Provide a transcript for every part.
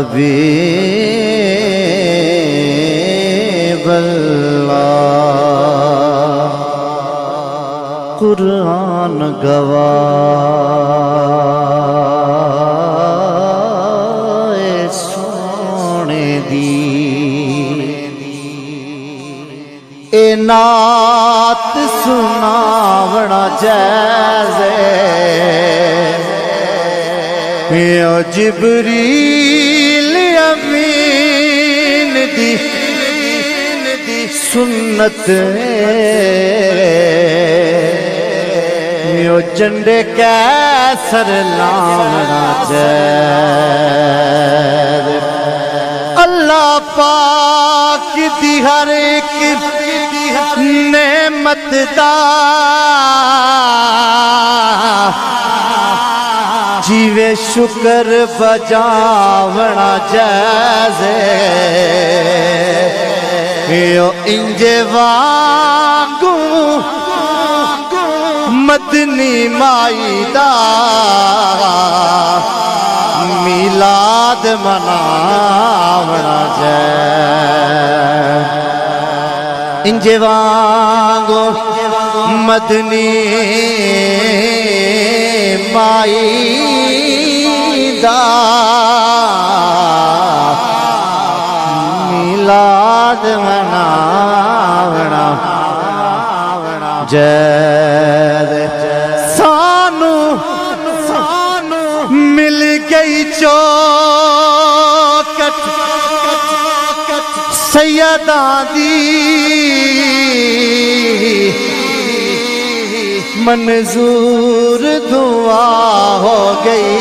حبیب اللہ قرآن گواہ سونے دی اے نعت سناونا جائز یا جبریل امین دی سنت یا جنڈے کیسر لاونا جائز اللہ پاک دی ہر ایک نعمت دا جیوے شکر بجاونا جائز یو انجے وانگو مدنی مائی دا میلاد مناونا جائز انجے وانگو مدنی مائی دا میلاد مناونا جائز سانو مل گئی چوکٹ سیداں دی منظور دعا ہو گئی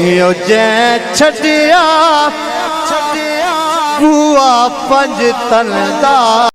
یو جے چھڑیا بوا پنج تن دا